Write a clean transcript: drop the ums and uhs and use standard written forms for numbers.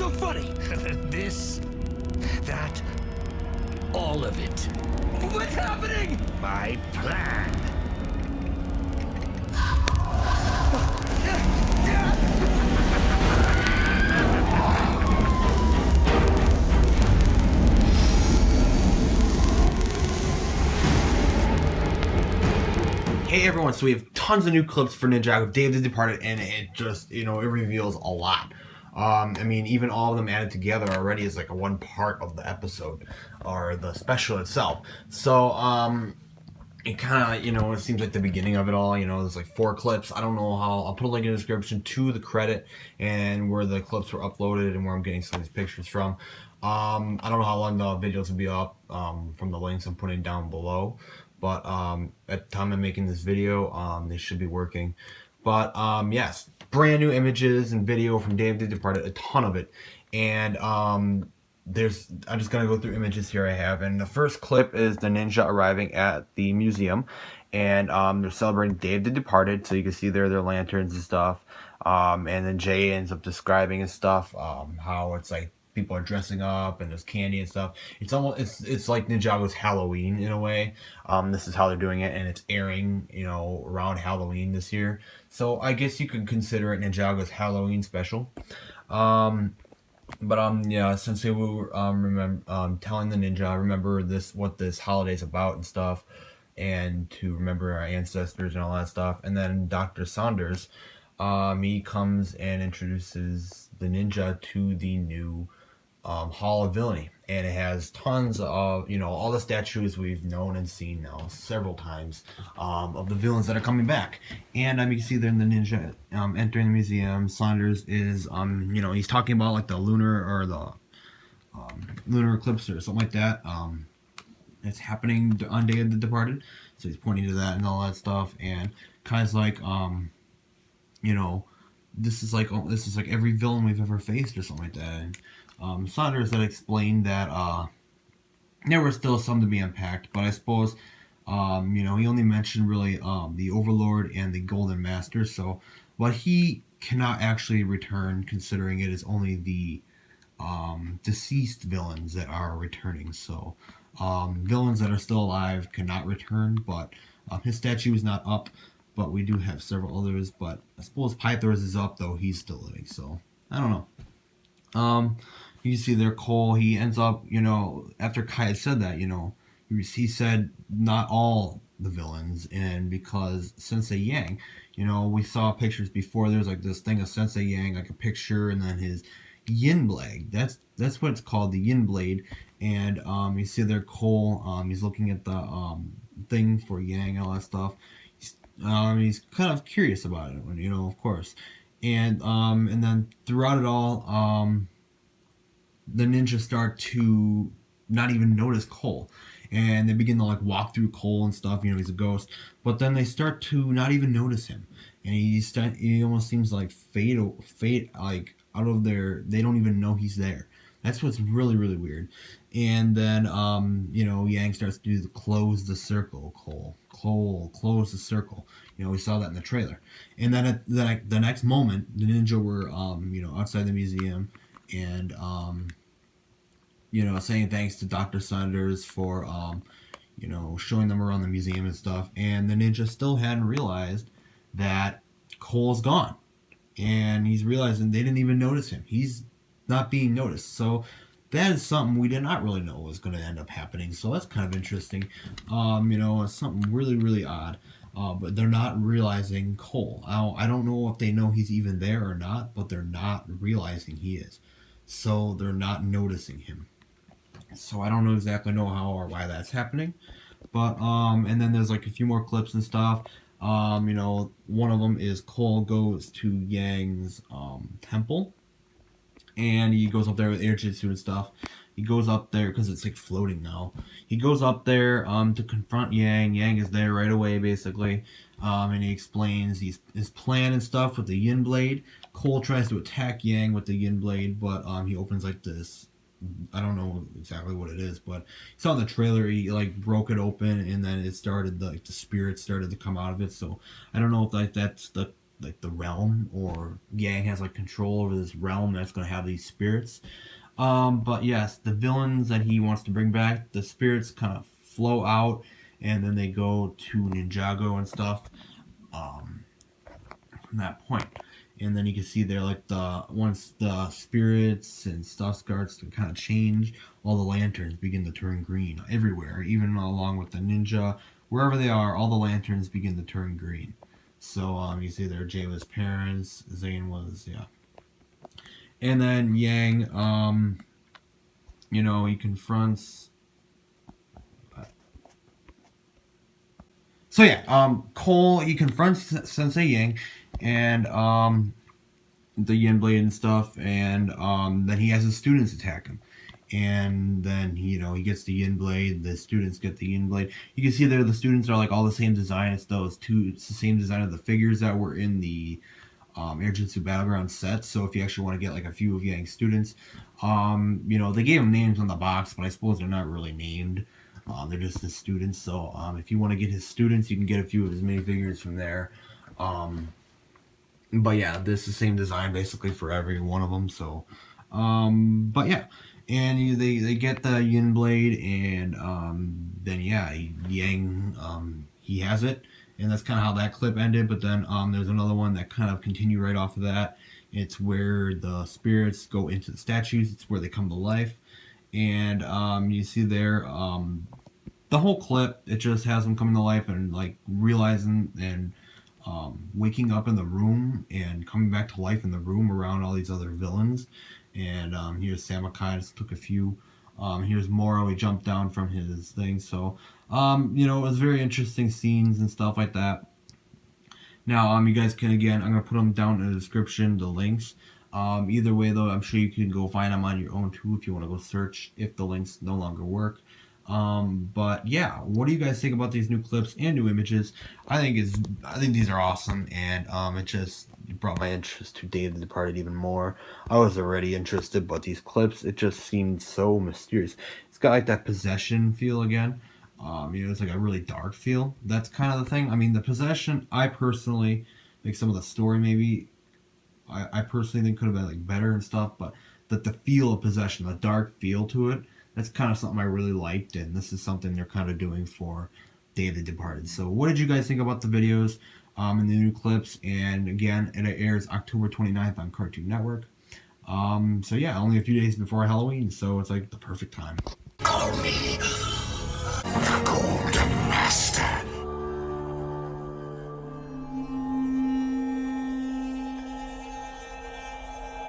so funny? This, that, all of it. What's happening? My plan. Hey everyone, so we have tons of new clips for Ninjago, Day of the Departed, and it just, it reveals a lot. I mean, even all of them added together already is like a one part of the episode, or the special itself. So, it kind of, it seems like the beginning of it all, there's like 4 clips. I don't know how, I'll put a link in the description to the credit and where the clips were uploaded and where I'm getting some of these pictures from. I don't know how long the videos will be up, from the links I'm putting down below. But at the time I'm making this video, they should be working. But yes, brand new images and video from Day of the Departed, a ton of it. And I'm just gonna go through images here I have. And the first clip is the ninja arriving at the museum, and they're celebrating Day of the Departed. So you can see there their lanterns and stuff. And then Jay ends up describing and stuff, how it's like people are dressing up and there's candy and stuff. It's almost it's like Ninjago's Halloween in a way. This is how they're doing it, and it's airing around Halloween this year. So I guess you could consider it Ninjago's Halloween special. But yeah, Sensei Wu remember telling the ninja, remember what this holiday's about and stuff, and to remember our ancestors and all that stuff. And then Dr. Saunders, he comes and introduces the ninja to the new Hall of Villainy, and it has tons of all the statues we've known and seen now several times, of the villains that are coming back. And you can see there in the ninja entering the museum. Saunders is he's talking about like the lunar or the lunar eclipse or something like that. It's happening on Day of the Departed, so he's pointing to that and all that stuff. And kind of like this is like every villain we've ever faced or something like that. And Saunders had explained that there were still some to be unpacked, but I suppose he only mentioned really the Overlord and the Golden Master. So, but he cannot actually return, considering it is only the deceased villains that are returning. So, villains that are still alive cannot return, but his statue is not up. But we do have several others. But I suppose Pythor's is up, though he's still living. So I don't know. You see there Cole, he ends up, after Kai had said that, he said not all the villains, and because Sensei Yang, we saw pictures before, there's like this thing of Sensei Yang, like a picture, and then his yin blade, that's what it's called, the yin blade. And you see there Cole, he's looking at the thing for Yang and all that stuff. He's kind of curious about it, of course. And then throughout it all, the ninjas start to not even notice Cole, and they begin to like walk through Cole and stuff. He's a ghost, but then they start to not even notice him, and he almost seems like fade like out of their. They don't even know he's there. That's what's really, really weird. And then Yang starts to do the close the circle. Cole close the circle. We saw that in the trailer. And then at the next moment, the ninja were outside the museum, and saying thanks to Dr. Saunders for showing them around the museum and stuff. And the ninja still hadn't realized that Cole's gone, and he's realizing they didn't even notice him. He's not being noticed. So that is something we did not really know was going to end up happening. So that's kind of interesting. It's something really, really odd. But they're not realizing Cole. I don't know if they know he's even there or not, but they're not realizing he is. So they're not noticing him. So I don't exactly know how or why that's happening. But and then there's like a few more clips and stuff. One of them is Cole goes to Yang's temple, and he goes up there with air jitsu and stuff. He goes up there because it's like floating now. He goes up there to confront Yang. Yang is there right away, basically, and he explains his plan and stuff with the yin blade. Cole tries to attack Yang with the yin blade, but he opens like this. I don't know exactly what it is, but you saw in the trailer he like broke it open, and then it started the spirit started to come out of it. So I don't know if that's the the realm, or Yang has like control over this realm that's going to have these spirits. But yes, the villains that he wants to bring back, the spirits kind of flow out, and then they go to Ninjago and stuff. Um, from that point. And then you can see there, like, once the spirits and stuff starts to kind of change, all the lanterns begin to turn green everywhere, even along with the ninja, wherever they are, all the lanterns begin to turn green. So you see there, Jayla's parents, Zane was, yeah. And then Yang, he confronts. So yeah, Cole, he confronts Sensei Yang, and the Yin Blade and stuff, and then he has his students attack him. And then he gets the Yin Blade. The students get the Yin Blade. You can see there the students are like all the same design. It's the same design of the figures that were in the Air Jutsu Battleground set. So if you actually want to get like a few of Yang's students, they gave them names on the box, but I suppose they're not really named. They're just his students. So if you want to get his students, you can get a few of his minifigures from there. But yeah, this is the same design basically for every one of them. So, but yeah, and they get the Yin Blade, and then yeah, Yang he has it, and that's kind of how that clip ended. But then there's another one that kind of continued right off of that. It's where the spirits go into the statues. It's where they come to life, and you see there the whole clip. It just has them coming to life and like realizing and waking up in the room and coming back to life in the room around all these other villains. And here's Samakai, just took a few. Here's Moro, he jumped down from his thing. So, it was very interesting scenes and stuff like that. Now, you guys can, again, I'm going to put them down in the description, the links. Either way, though, I'm sure you can go find them on your own, too, if you want to go search if the links no longer work. But yeah, what do you guys think about these new clips and new images? I think these are awesome, and it just brought my interest to Day of the Departed even more. I was already interested, but these clips, it just seemed so mysterious. It's got like that possession feel again. It's like a really dark feel. That's kind of the thing. I mean, the possession, I personally think some of the story maybe I personally think could have been like better and stuff, but the feel of possession, the dark feel to it, that's kind of something I really liked, and this is something they're kind of doing for Day of the Departed. So what did you guys think about the videos and the new clips? And again, it airs October 29th on Cartoon Network. So yeah, only a few days before Halloween, so it's like the perfect time. Call me